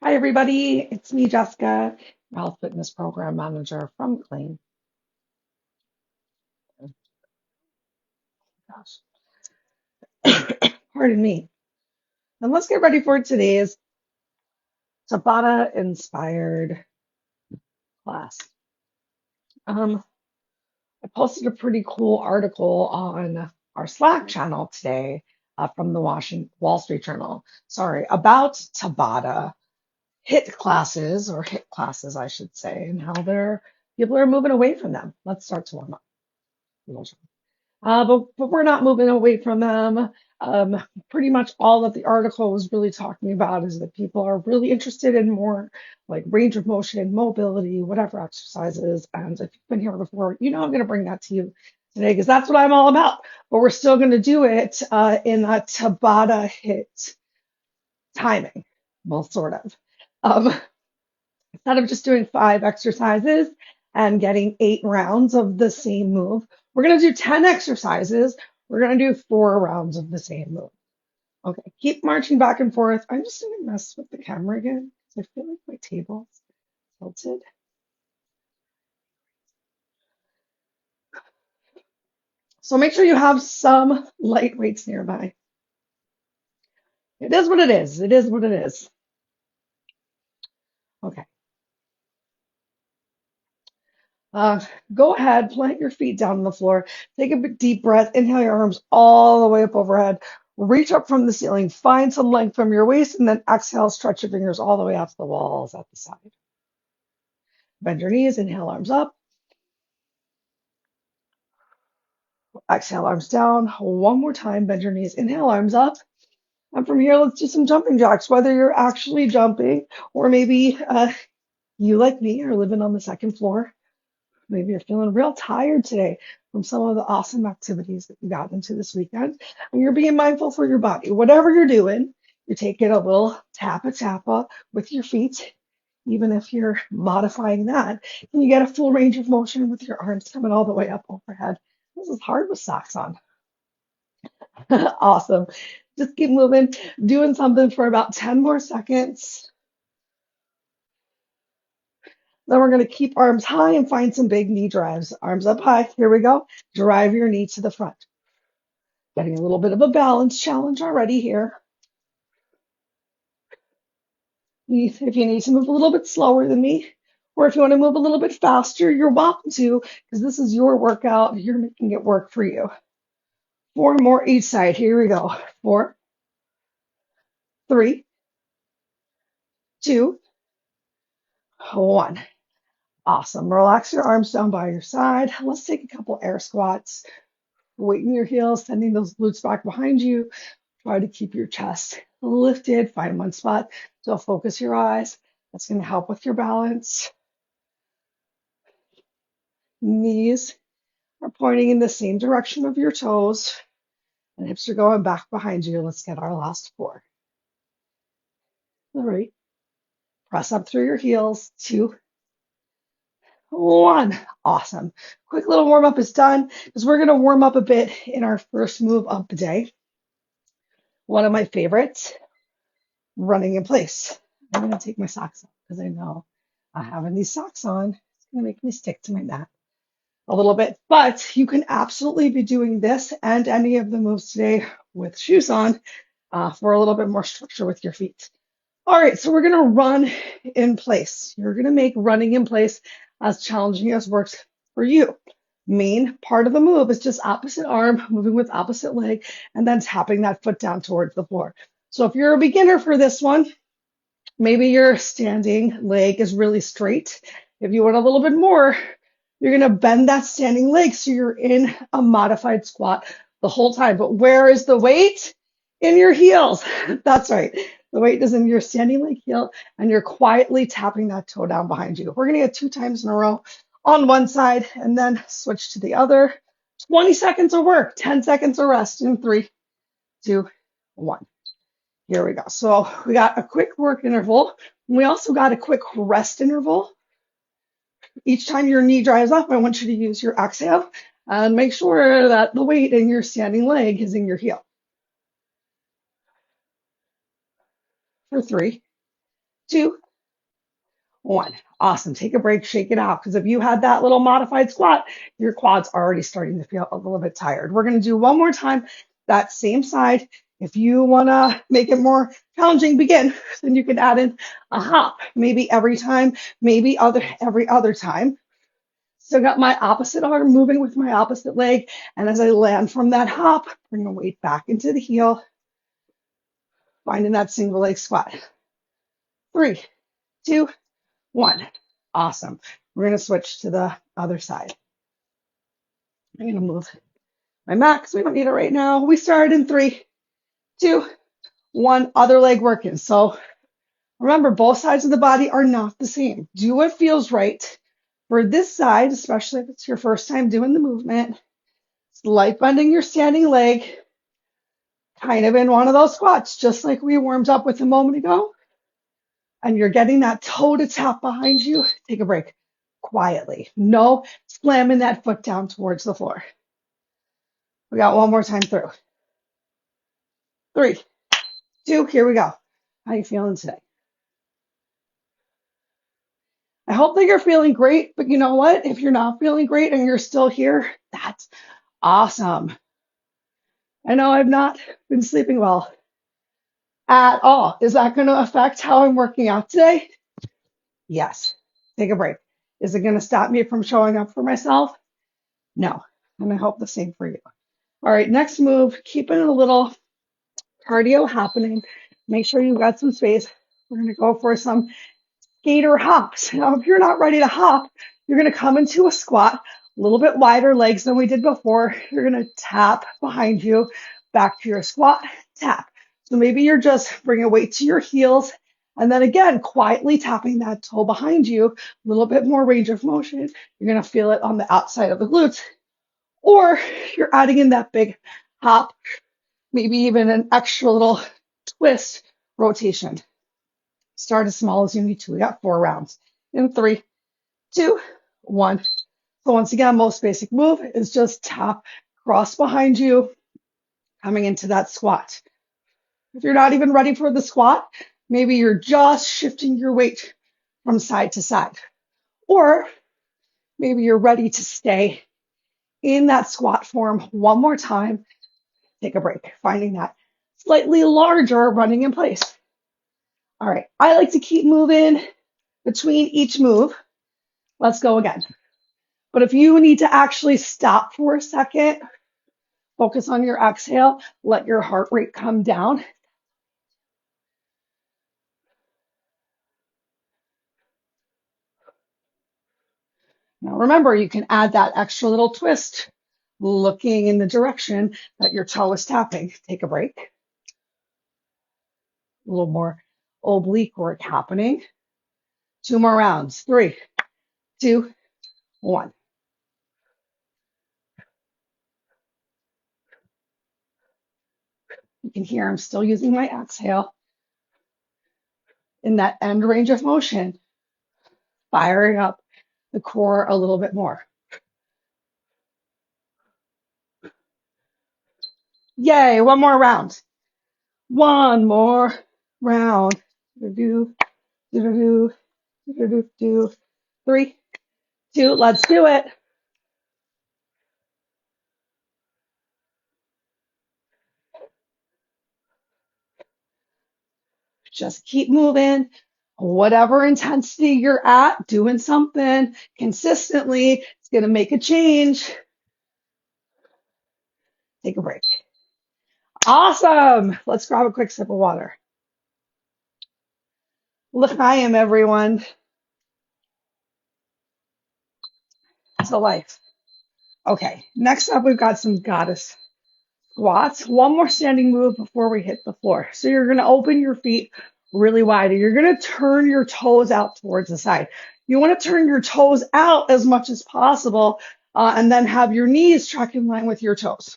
Hi, everybody. It's me, Jessica, Health Fitness Program Manager from Clean. Gosh, pardon me. And let's get ready for today's Tabata Inspired class. Um, I posted a pretty cool article on our Slack channel today from the Wall Street Journal. Sorry, about Tabata HIIT classes, or HIIT classes, I should say, and how people are moving away from them. Let's start to warm up. But we're not moving away from them. Pretty much all that the article was really talking about is that people are really interested in more like range of motion, mobility, whatever exercises. And if you've been here before, you know I'm going to bring that to you today because that's what I'm all about. But we're still going to do it in a Tabata HIIT timing, well, sort of. Um, Instead of just doing 5 exercises and getting 8 rounds of the same move, we're going to do 10 exercises. We're going to do 4 rounds of the same move. Okay, keep marching back and forth. I'm just going to mess with the camera again because I feel like my table's tilted. So make sure you have some light weights nearby. It is what it is. It is what it is. Okay. Go ahead, plant your feet down on the floor. Take a deep breath. Inhale your arms all the way up overhead. Reach up from the ceiling. Find some length from your waist, and then exhale. Stretch your fingers all the way out to the walls at the side. Bend your knees. Inhale, arms up. Exhale, arms down. One more time. Bend your knees. Inhale, arms up. And from here, let's do some jumping jacks. Whether you're actually jumping or maybe you, like me, are living on the second floor. Maybe you're feeling real tired today from some of the awesome activities that you got into this weekend, and you're being mindful for your body. Whatever you're doing, you're taking a little tappa with your feet, even if you're modifying that, and you get a full range of motion with your arms coming all the way up overhead. This is hard with socks on. Awesome. Just keep moving, doing something for about 10 more seconds. Then we're going to keep arms high and find some big knee drives. Arms up high. Here we go. Drive your knee to the front. Getting a little bit of a balance challenge already here. If you need to move a little bit slower than me, or if you want to move a little bit faster, you're welcome to, because this is your workout. You're making it work for you. 4 more each side. Here we go. 4, 3, 2, 1. Awesome. Relax your arms down by your side. Let's take a couple air squats. Weight in your heels, sending those glutes back behind you. Try to keep your chest lifted. Find one spot. So focus your eyes. That's going to help with your balance. Knees are pointing in the same direction of your toes, and hips are going back behind you. Let's get our last 4. 3. Press up through your heels. 2, 1. Awesome. Quick little warm up is done because we're going to warm up a bit in our first move of the day. One of my favorites, running in place. I'm going to take my socks off because I know having these socks on is going to make me stick to my mat a little bit. But you can absolutely be doing this and any of the moves today with shoes on for a little bit more structure with your feet. All right, so we're going to run in place. You're going to make running in place as challenging as works for you. Main part of the move is just opposite arm, moving with opposite leg, and then tapping that foot down towards the floor. So if you're a beginner for this one, maybe your standing leg is really straight. If you want a little bit more, you're going to bend that standing leg so you're in a modified squat the whole time. But where is the weight? In your heels. That's right. The weight is in your standing leg heel, and you're quietly tapping that toe down behind you. We're going to get 2 times in a row on one side and then switch to the other. 20 seconds of work, 10 seconds of rest in 3, 2, 1. Here we go. So we got a quick work interval. We also got a quick rest interval. Each time your knee drives up, I want you to use your exhale and make sure that the weight in your standing leg is in your heel. For 3, 2, 1. Awesome. Take a break, shake it out. Because if you had that little modified squat, your quad's already starting to feel a little bit tired. We're going to do one more time, that same side. If you want to make it more challenging, begin. Then you can add in a hop, maybe every time, maybe every other time. So got my opposite arm moving with my opposite leg. And as I land from that hop, bring the weight back into the heel, finding that single leg squat. 3, 2, 1. Awesome. We're going to switch to the other side. I'm going to move my mat because we don't need it right now. We started in 3, 2, 1. Other leg working. So remember, both sides of the body are not the same. Do what feels right. For this side, especially if it's your first time doing the movement, it's light bending your standing leg, kind of in one of those squats, just like we warmed up with a moment ago. And you're getting that toe to tap behind you. Take a break quietly. No slamming that foot down towards the floor. We got one more time through. 3, 2, here we go. How are you feeling today? I hope that you're feeling great, but you know what? If you're not feeling great and you're still here, that's awesome. I know I've not been sleeping well at all. Is that going to affect how I'm working out today? Yes. Take a break. Is it going to stop me from showing up for myself? No. And I hope the same for you. All right, next move, keeping a little cardio happening. Make sure you've got some space. We're going to go for some skater hops. Now, if you're not ready to hop, you're going to come into a squat, a little bit wider legs than we did before. You're going to tap behind you, back to your squat, tap. So maybe you're just bringing weight to your heels, and then again, quietly tapping that toe behind you, a little bit more range of motion. You're going to feel it on the outside of the glutes, or you're adding in that big hop, maybe even an extra little twist rotation. Start as small as you need to. We got 4 rounds. In 3, 2, 1. So once again, most basic move is just tap, cross behind you, coming into that squat. If you're not even ready for the squat, maybe you're just shifting your weight from side to side. Or maybe you're ready to stay in that squat form one more time. Take a break, finding that slightly larger running in place. All right, I like to keep moving between each move. Let's go again. But if you need to actually stop for a second, focus on your exhale, let your heart rate come down. Now remember, you can add that extra little twist, looking in the direction that your toe is tapping. Take a break. A little more oblique work happening. 2 more rounds. 3, 2, 1. You can hear I'm still using my exhale in that end range of motion, firing up the core a little bit more. Yay, one more round. One more round. Do, do, do, do, do, do. 3, 2, let's do it. Just keep moving. Whatever intensity you're at, doing something consistently, it's going to make a change. Take a break. Awesome. Let's grab a quick sip of water. L'chaim, everyone. To life. Okay, next up, we've got some goddess squats. One more standing move before we hit the floor. So you're going to open your feet really wide, and you're going to turn your toes out towards the side. You want to turn your toes out as much as possible, and then have your knees track in line with your toes.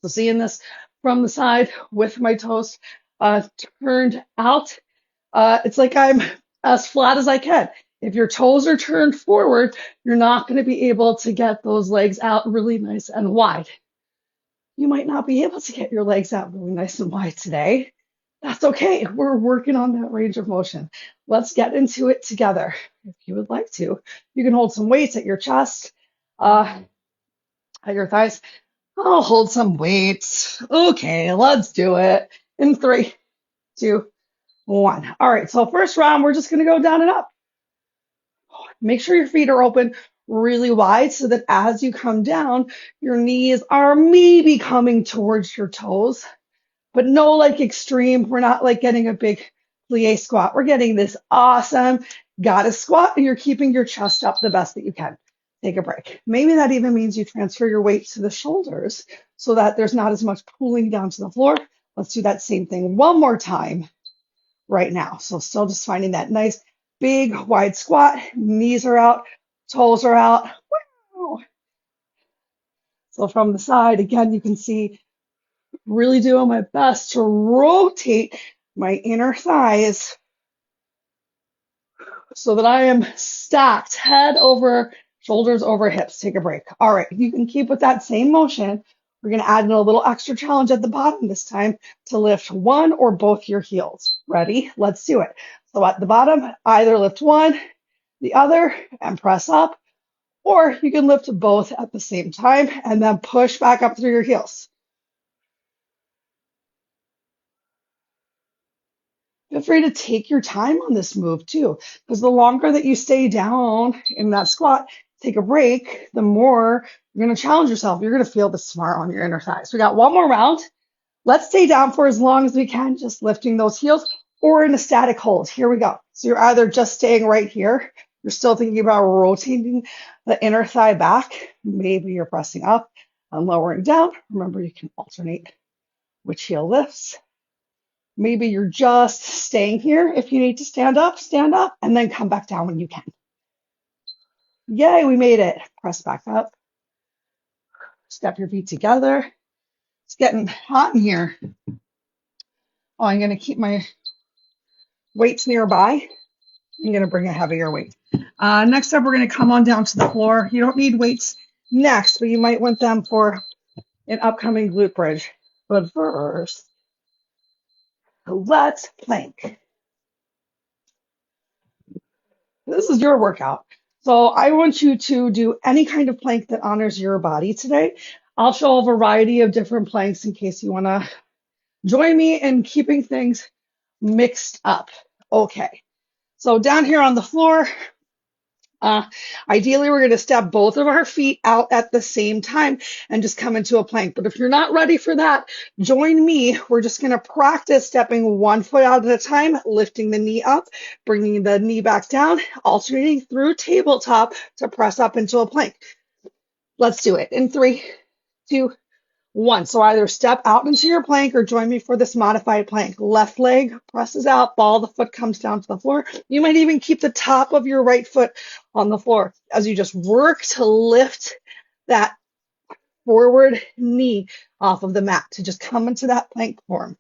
So seeing this from the side with my toes turned out, it's like I'm as flat as I can. If your toes are turned forward, you're not going to be able to get those legs out really nice and wide. You might not be able to get your legs out really nice and wide today. That's okay. We're working on that range of motion. Let's get into it together. If you would like to, you can hold some weights at your chest, at your thighs. I'll hold some weights. Okay, let's do it. In 3, 2, 1. All right, so first round, we're just going to go down and up. Make sure your feet are open really wide so that as you come down, your knees are maybe coming towards your toes, but no like extreme. We're not like getting a big plie squat. We're getting this awesome goddess squat and you're keeping your chest up the best that you can. Take a break. Maybe that even means you transfer your weight to the shoulders so that there's not as much pulling down to the floor. Let's do that same thing one more time right now. So still just finding that nice big wide squat. Knees are out, toes are out. Wow. So from the side, again, you can see really doing my best to rotate my inner thighs so that I am stacked, head over, shoulders over hips. Take a break. All right, you can keep with that same motion. We're going to add in a little extra challenge at the bottom this time to lift one or both your heels. Ready? Let's do it. So at the bottom, either lift one, the other, and press up, or you can lift both at the same time and then push back up through your heels. Feel free to take your time on this move too, because the longer that you stay down in that squat, take a break, the more you're going to challenge yourself. You're going to feel the smart on your inner thighs. We got one more round. Let's stay down for as long as we can, just lifting those heels or in a static hold. Here we go. So you're either just staying right here. You're still thinking about rotating the inner thigh back. Maybe you're pressing up and lowering down. Remember, you can alternate which heel lifts. Maybe you're just staying here. If you need to stand up, and then come back down when you can. Yay, we made it. Press back up. Step your feet together. It's getting hot in here. Oh, I'm going to keep my weights nearby. I'm going to bring a heavier weight. Next up, we're going to come on down to the floor. You don't need weights next, but you might want them for an upcoming glute bridge. But first, let's plank. This is your workout. So I want you to do any kind of plank that honors your body today. I'll show a variety of different planks in case you want to join me in keeping things mixed up. Okay. So down here on the floor, ideally, we're going to step both of our feet out at the same time and just come into a plank. But if you're not ready for that, join me. We're just going to practice stepping one foot out at a time, lifting the knee up, bringing the knee back down, alternating through tabletop to press up into a plank. Let's do it in 3, 2, 1. So either step out into your plank or join me for this modified plank. Left leg presses out, ball of the foot comes down to the floor. You might even keep the top of your right foot on the floor as you just work to lift that forward knee off of the mat to just come into that plank form.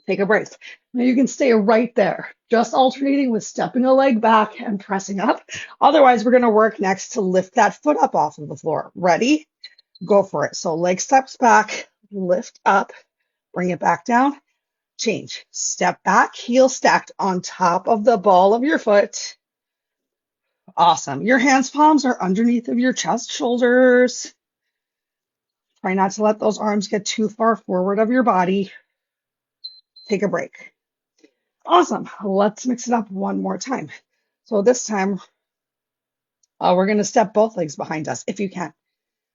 Take a break. Now you can stay right there, just alternating with stepping a leg back and pressing up. Otherwise, we're going to work next to lift that foot up off of the floor. Ready? Go for it. So leg steps back, lift up, bring it back down, change. Step back, heel stacked on top of the ball of your foot. Awesome. Your hands palms are underneath of your chest, shoulders. Try not to let those arms get too far forward of your body. Take a break. Awesome. Let's mix it up one more time. So this time, we're going to step both legs behind us if you can.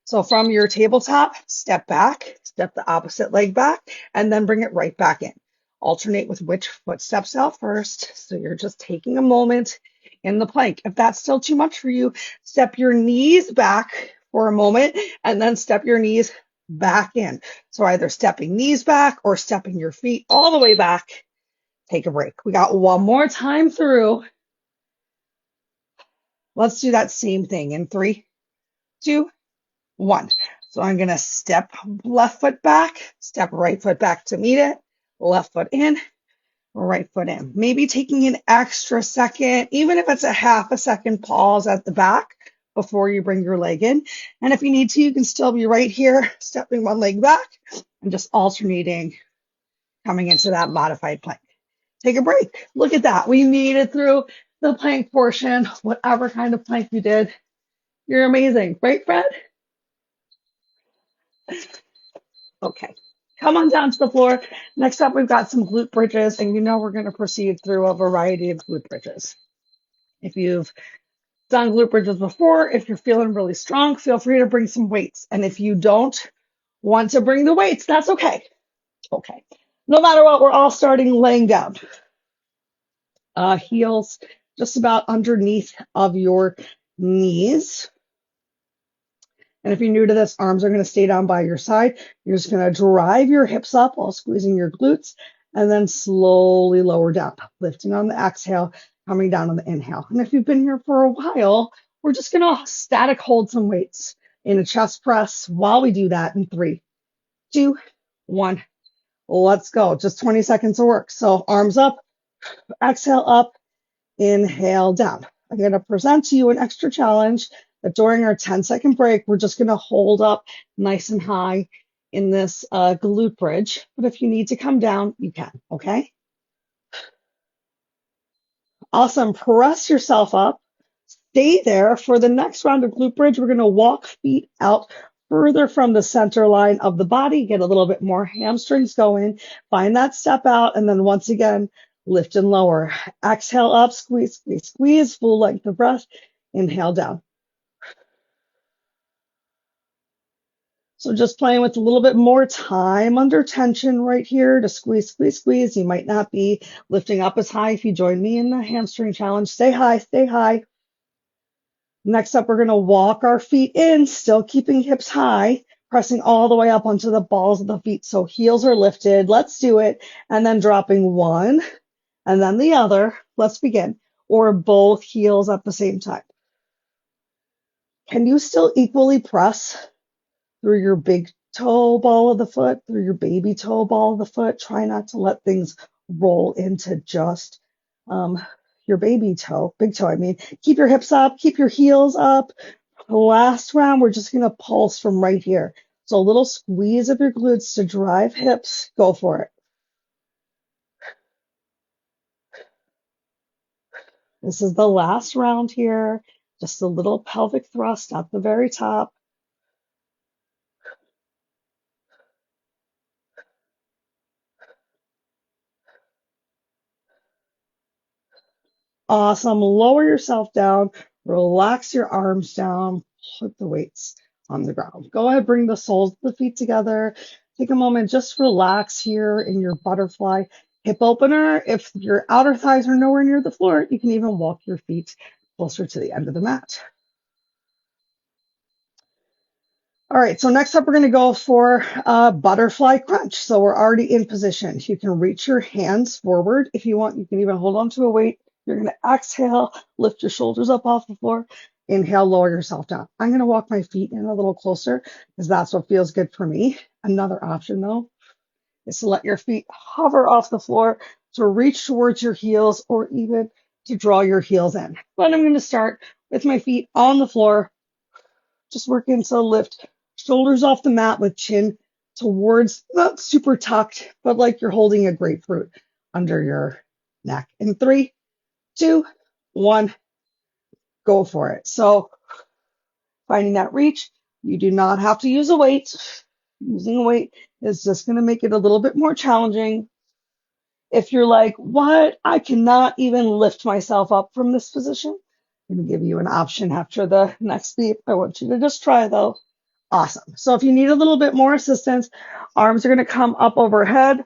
So from your tabletop, step back, step the opposite leg back, and then bring it right back in. Alternate with which foot steps out first. So you're just taking a moment in the plank. If that's still too much for you, step your knees back for a moment and then step your knees back in. So either stepping knees back or stepping your feet all the way back. Take a break. We got one more time through. Let's do that same thing in 3, 2, 1. So I'm going to step left foot back, step right foot back to meet it, left foot in, right foot in. Maybe taking an extra second, even if it's a half a second pause at the back before you bring your leg in. And if you need to, you can still be right here, stepping one leg back and just alternating coming into that modified plank. Take a break. Look at that. We made it through the plank portion, whatever kind of plank you did. You're amazing. Right, Fred? Okay. Come on down to the floor. Next up, we've got some glute bridges, and you know we're going to proceed through a variety of glute bridges. If you've done glute bridges before, if you're feeling really strong, feel free to bring some weights. And if you don't want to bring the weights, that's okay. Okay. No matter what, we're all starting laying down. Heels just about underneath of your knees. And if you're new to this, arms are going to stay down by your side. You're just going to drive your hips up while squeezing your glutes and then slowly lower down, lifting on the exhale, coming down on the inhale. And if you've been here for a while, we're just going to static hold some weights in a chest press while we do that in 3, 2, 1. Let's go. Just 20 seconds of work. So arms up, exhale up, inhale down. I'm going to present to you an extra challenge that during our 10-second break, we're just going to hold up nice and high in this glute bridge. But if you need to come down, you can, okay? Awesome. Press yourself up. Stay there. For the next round of glute bridge, we're going to walk feet out further from the center line of the body, get a little bit more hamstrings going, find that step out, and then once again, lift and lower. Exhale up, squeeze, squeeze, squeeze, full length of breath. Inhale down. So just playing with a little bit more time under tension right here to squeeze, squeeze, squeeze. You might not be lifting up as high if you join me in the hamstring challenge. Stay high, stay high. Next up, we're going to walk our feet in, still keeping hips high, pressing all the way up onto the balls of the feet. So heels are lifted. Let's do it. And then dropping one and then the other. Let's begin. Or both heels at the same time. Can you still equally press through your big toe ball of the foot, through your baby toe ball of the foot? Try not to let things roll into just your baby toe, big toe, I mean. Keep your hips up, keep your heels up. The last round, we're just going to pulse from right here. So a little squeeze of your glutes to drive hips. Go for it. This is the last round here. Just a little pelvic thrust at the very top. Awesome. Lower yourself down. Relax your arms down. Put the weights on the ground. Go ahead, bring the soles of the feet together. Take a moment, just relax here in your butterfly hip opener. If your outer thighs are nowhere near the floor, you can even walk your feet closer to the end of the mat. All right, so next up, we're going to go for a butterfly crunch. So we're already in position. You can reach your hands forward if you want. You can even hold on to a weight. You're going to exhale, lift your shoulders up off the floor. Inhale, lower yourself down. I'm going to walk my feet in a little closer because that's what feels good for me. Another option, though, is to let your feet hover off the floor to reach towards your heels or even to draw your heels in. But I'm going to start with my feet on the floor. Just working to lift shoulders off the mat with chin towards, not super tucked, but like you're holding a grapefruit under your neck. In 3, 2, 1, go for it. So finding that reach, you do not have to use a weight. Using a weight is just going to make it a little bit more challenging. If you're like, what? I cannot even lift myself up from this position. I'm going to give you an option after the next beep. I want you to just try though. Awesome. So if you need a little bit more assistance, arms are going to come up overhead.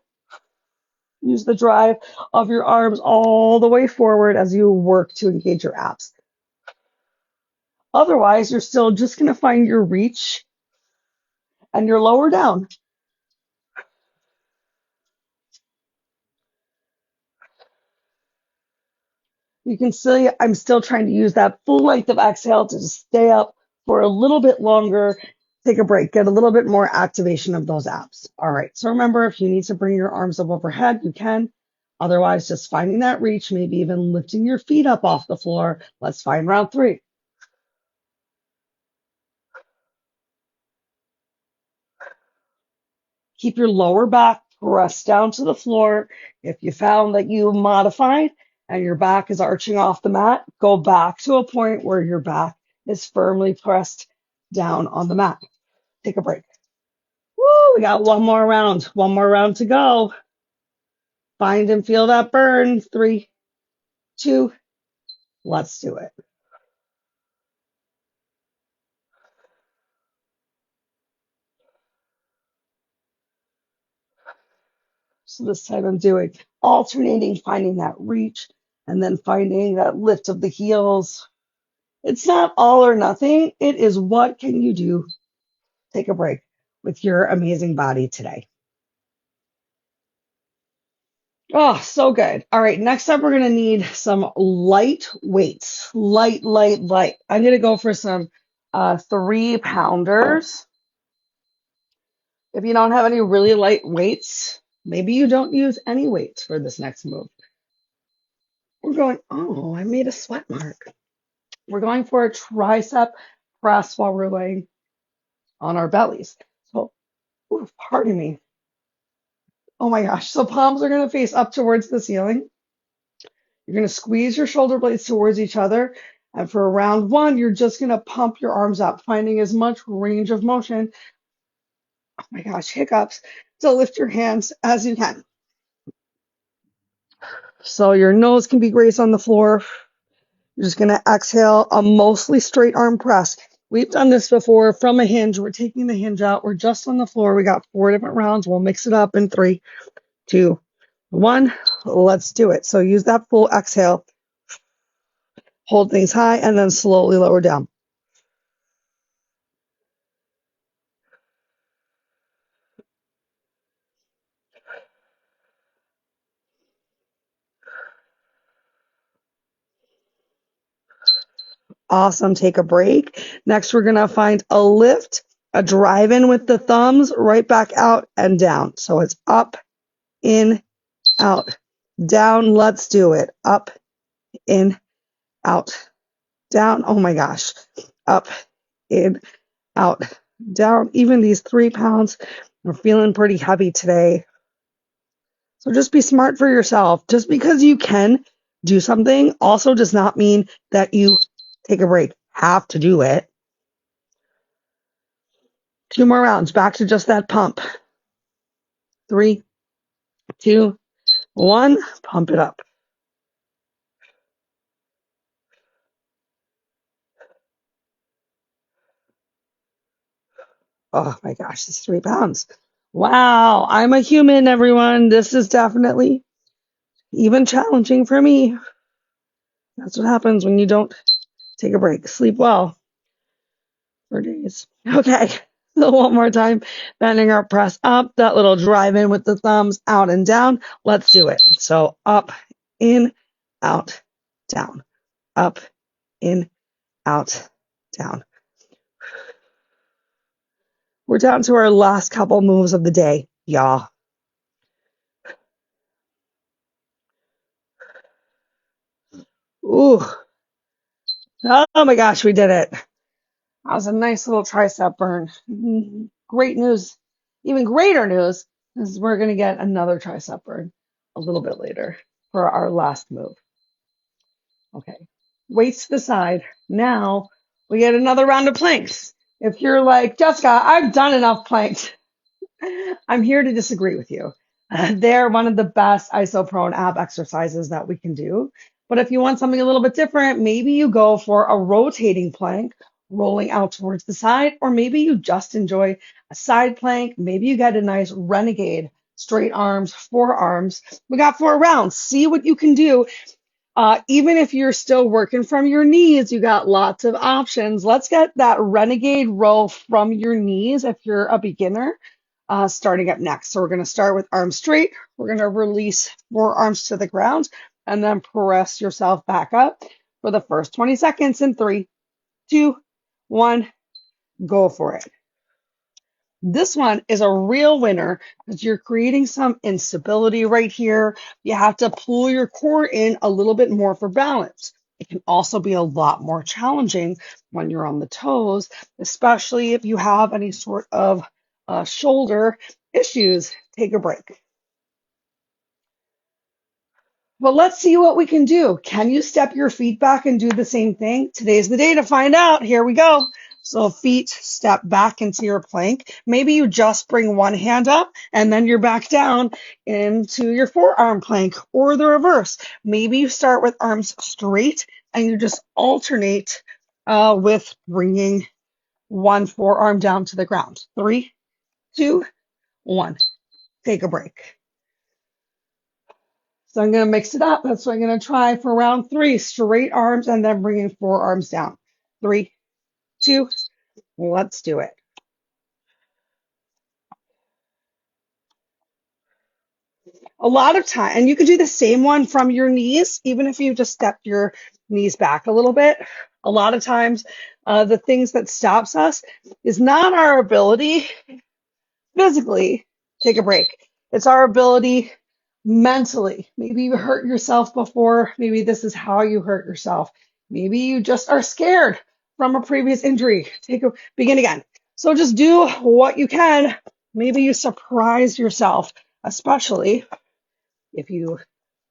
Use the drive of your arms all the way forward as you work to engage your abs. Otherwise, you're still just going to find your reach and your lower down. You can see I'm still trying to use that full length of exhale to just stay up for a little bit longer. Take a break, get a little bit more activation of those abs. All right, so remember, if you need to bring your arms up overhead, you can. Otherwise, just finding that reach, maybe even lifting your feet up off the floor. Let's find round 3. Keep your lower back pressed down to the floor. If you found that you modified and your back is arching off the mat, go back to a point where your back is firmly pressed down on the mat. Take a break. Woo, we got one more round. One more round to go. Find and feel that burn. 3, 2, let's do it. So this time I'm doing alternating, finding that reach, and then finding that lift of the heels. It's not all or nothing. It is what can you do? Take a break with your amazing body today. Oh, so good. All right, next up, we're going to need some light weights. Light, light, light. I'm going to go for some 3-pounders. If you don't have any really light weights, maybe you don't use any weights for this next move. We're going, oh, I made a sweat mark. We're going for a tricep press while we're laying on our bellies. So, ooh, pardon me. Oh my gosh. So palms are going to face up towards the ceiling. You're going to squeeze your shoulder blades towards each other. And for round 1, you're just going to pump your arms up, finding as much range of motion. Oh my gosh, hiccups. So lift your hands as you can. So your nose can be grazed on the floor. You're just going to exhale a mostly straight arm press. We've done this before from a hinge. We're taking the hinge out. We're just on the floor. We got 4 different rounds. We'll mix it up in 3, 2, 1. Let's do it. So use that full exhale. Hold things high and then slowly lower down. Awesome. Take a break. Next, we're going to find a lift, a drive in with the thumbs, right back out and down. So it's up, in, out, down. Let's do it. Up, in, out, down. Oh my gosh. Up, in, out, down. Even these 3 pounds, we're feeling pretty heavy today. So just be smart for yourself. Just because you can do something also does not mean that you take a break, have to do it. 2 more rounds, back to just that pump. 3, 2, 1, pump it up. Oh my gosh, this 3 pounds. Wow, I'm a human, everyone. This is definitely even challenging for me. That's what happens when you don't take a break. Sleep well for days. Okay, so one more time. Bending our press up, that little drive in with the thumbs out and down. Let's do it. So up, in, out, down. Up, in, out, down. We're down to our last couple moves of the day, y'all. Ooh. Oh my gosh, we did it. That was a nice little tricep burn. Great news. Even greater news is we're going to get another tricep burn a little bit later for our last move. Okay. Weights to the side. Now we get another round of planks. If you're like, Jessica, I've done enough planks. I'm here to disagree with you. They're one of the best isoprone ab exercises that we can do. But if you want something a little bit different, maybe you go for a rotating plank, rolling out towards the side, or maybe you just enjoy a side plank. Maybe you get a nice renegade, straight arms, forearms. We got 4 rounds. See what you can do. Even if you're still working from your knees, you got lots of options. Let's get that renegade row from your knees if you're a beginner. Starting up next. So we're going to start with arms straight. We're going to release forearms to the ground and then press yourself back up for the first 20 seconds in 3, 2, 1, go for it. This one is a real winner because you're creating some instability right here. You have to pull your core in a little bit more for balance. It can also be a lot more challenging when you're on the toes, especially if you have any sort of shoulder issues, take a break. Well, let's see what we can do. Can you step your feet back and do the same thing? Today's the day to find out. Here we go. So feet step back into your plank. Maybe you just bring one hand up and then you're back down into your forearm plank, or the reverse. Maybe you start with arms straight and you just alternate with bringing one forearm down to the ground. 3, 2, 1. Take a break. So I'm going to mix it up. That's what I'm going to try for round 3. Straight arms and then bringing forearms down. 3, 2, let's do it. A lot of time, and you could do the same one from your knees, even if you just step your knees back a little bit. A lot of times, the things that stops us is not our ability physically, take a break. It's our ability mentally. Maybe you hurt yourself before. Maybe this is how you hurt yourself. Maybe you just are scared from a previous injury. Begin again. So just do what you can. Maybe you surprise yourself, especially if you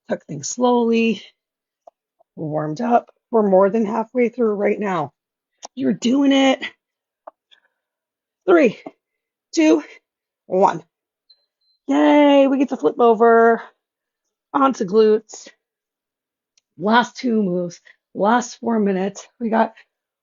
took things slowly, warmed up. We're more than halfway through right now. You're doing it. 3, 2, 1. Yay, we get to flip over onto glutes. Last 2 moves, last 4 minutes. We got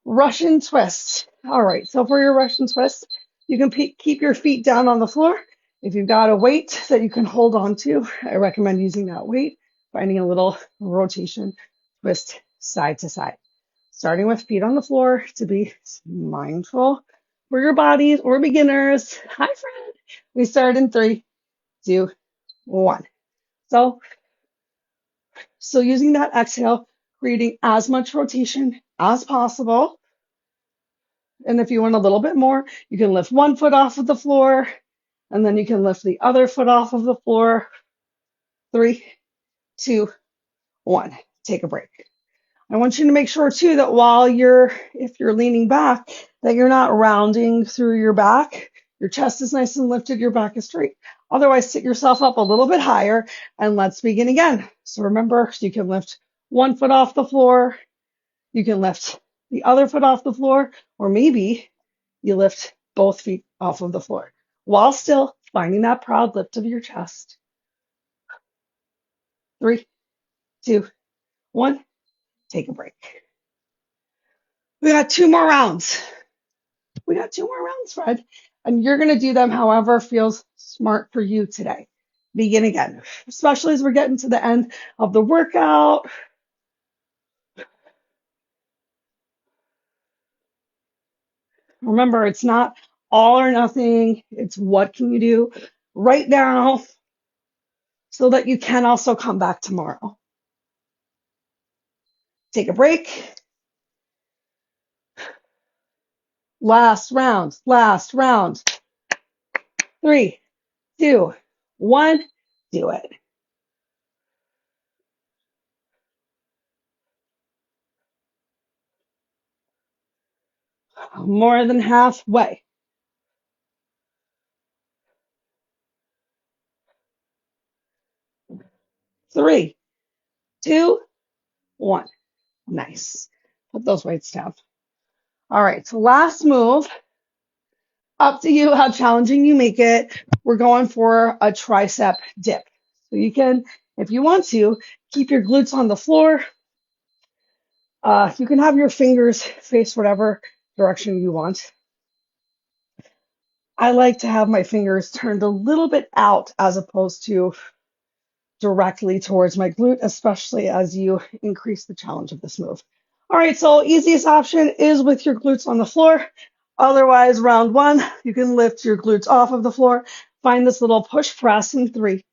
Russian twist. All right, so for your Russian twist, you can keep your feet down on the floor. If you've got a weight that you can hold on to, I recommend using that weight, finding a little rotation, twist side to side. Starting with feet on the floor to be mindful for your bodies or beginners. Hi, friend. We start in 3, 2, 1. So using that exhale, creating as much rotation as possible. And if you want a little bit more, you can lift one foot off of the floor, and then you can lift the other foot off of the floor. 3, 2, 1. Take a break. I want you to make sure too that if you're leaning back, that you're not rounding through your back. Your chest is nice and lifted, your back is straight. Otherwise, sit yourself up a little bit higher and let's begin again. So remember, you can lift one foot off the floor, you can lift the other foot off the floor, or maybe you lift both feet off of the floor while still finding that proud lift of your chest. 3, 2, 1. Take a break. We got 2 more rounds. Fred. And you're going to do them however feels smart for you today. Begin again, especially as we're getting to the end of the workout. Remember, it's not all or nothing. It's what can you do right now so that you can also come back tomorrow. Take a break. Last round. 3, 2, 1. Do it. More than halfway. 3, 2, 1. Nice. Put those weights down. All right, so last move. Up to you how challenging you make it. We're going for a tricep dip. So you can, if you want to, keep your glutes on the floor. You can have your fingers face whatever direction you want. I like to have my fingers turned a little bit out as opposed to directly towards my glute, especially as you increase the challenge of this move. All right, so easiest option is with your glutes on the floor. Otherwise, round 1, you can lift your glutes off of the floor. Find this little push press in 3,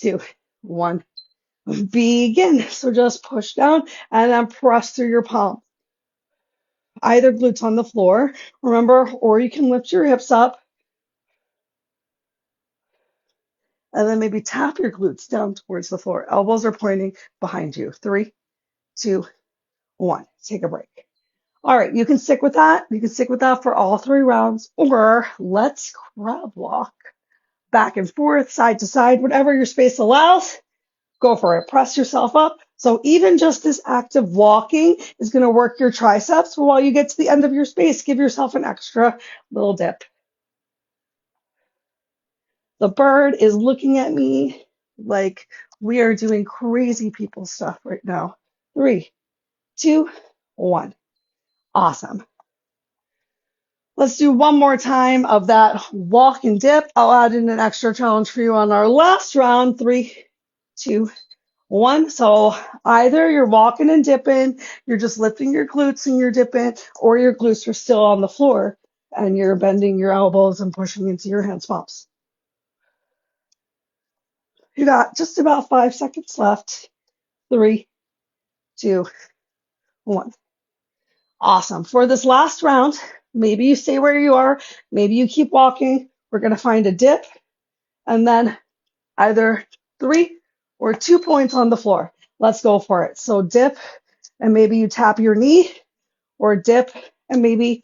2, 1. Begin. So just push down and then press through your palm. Either glutes on the floor, remember, or you can lift your hips up and then maybe tap your glutes down towards the floor. Elbows are pointing behind you. 3, 2, 1. Take a break. All right, you can stick with that. You can stick with that for all 3 rounds, or let's crab walk back and forth, side to side, whatever your space allows. Go for it. Press yourself up. So even just this act of walking is going to work your triceps. While you get to the end of your space, give yourself an extra little dip. The bird is looking at me like we are doing crazy people stuff right now. 3, 2, 1. Awesome. Let's do one more time of that walk and dip. I'll add in an extra challenge for you on our last round. 3, 2, 1. So either you're walking and dipping, you're just lifting your glutes and you're dipping, or your glutes are still on the floor and you're bending your elbows and pushing into your hands pops. You got just about 5 seconds left. 3, 2, 1. Awesome. For this last round, maybe you stay where you are, maybe you keep walking. We're going to find a dip and then either 3 or 2 points on the floor. Let's go for it. So dip and maybe you tap your knee, or dip and maybe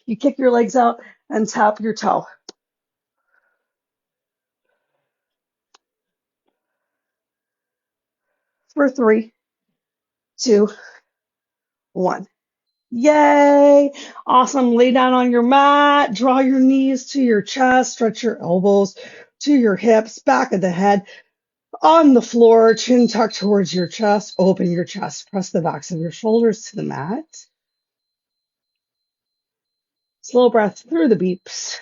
you kick your legs out and tap your toe. For 3, 2, 1. Yay! Awesome. Lay down on your mat, draw your knees to your chest, stretch your elbows to your hips, back of the head on the floor, chin tucked towards your chest, open your chest, press the backs of your shoulders to the mat. Slow breath through the beeps.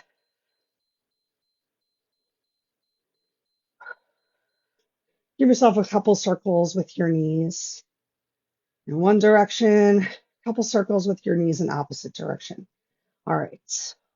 Give yourself a couple circles with your knees in one direction, a couple circles with your knees in opposite direction. All right,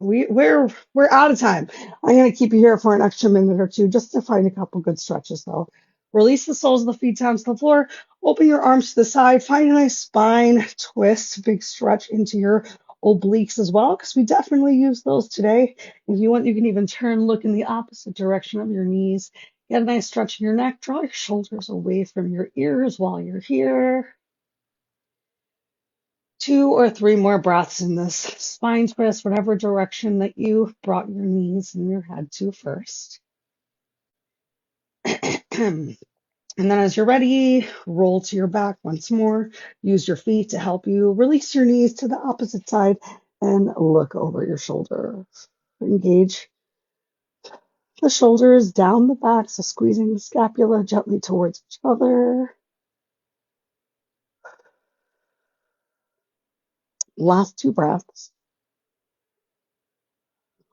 we're out of time. I'm going to keep you here for an extra minute or two just to find a couple good stretches though. Release the soles of the feet down to the floor. Open your arms to the side. Find a nice spine twist, big stretch into your obliques as well, because we definitely use those today. If you want, you can even turn, look in the opposite direction of your knees. Get a nice stretch in your neck. Draw your shoulders away from your ears while you're here. 2 or 3 more breaths in this spine twist, whatever direction that you brought your knees and your head to first. And then as you're ready, roll to your back once more. Use your feet to help you release your knees to the opposite side and look over your shoulder. Engage the shoulders down the back, so squeezing the scapula gently towards each other. Last 2 breaths.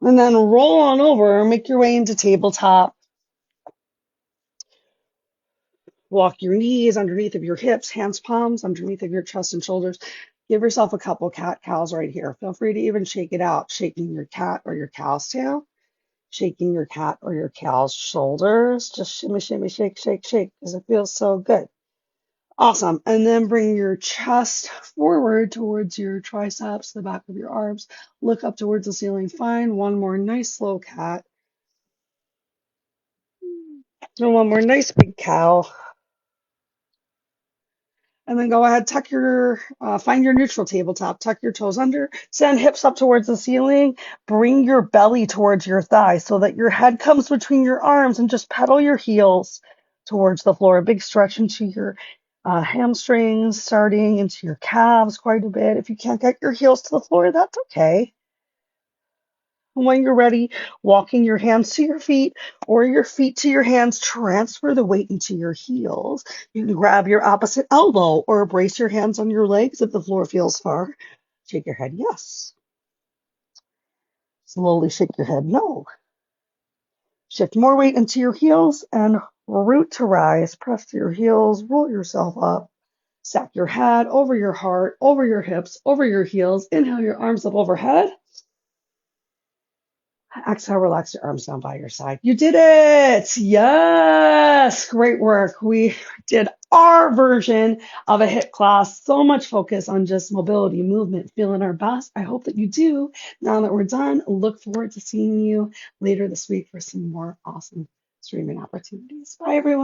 And then roll on over, make your way into tabletop. Walk your knees underneath of your hips, hands, palms underneath of your chest and shoulders. Give yourself a couple cat-cows right here. Feel free to even shake it out, shaking your cat or your cow's tail, shaking your cat or your cow's shoulders. Just shimmy, shimmy, shake, shake, shake, because it feels so good. Awesome. And then bring your chest forward towards your triceps, the back of your arms. Look up towards the ceiling. Find one more nice slow cat. And one more nice big cow. And then go ahead, find your neutral tabletop, tuck your toes under, send hips up towards the ceiling, bring your belly towards your thighs so that your head comes between your arms and just pedal your heels towards the floor. A big stretch into your hamstrings, starting into your calves quite a bit. If you can't get your heels to the floor, that's okay. When you're ready, walking your hands to your feet or your feet to your hands, transfer the weight into your heels. You can grab your opposite elbow or brace your hands on your legs if the floor feels far. Shake your head, yes. Slowly shake your head, no. Shift more weight into your heels and root to rise. Press to your heels, roll yourself up. Stack your head over your heart, over your hips, over your heels. Inhale your arms up overhead. Exhale, relax your arms down by your side. You did it! Yes! Great work. We did our version of a HIIT class. So much focus on just mobility, movement, feeling our best. I hope that you do. Now that we're done, look forward to seeing you later this week for some more awesome streaming opportunities. Bye, everyone.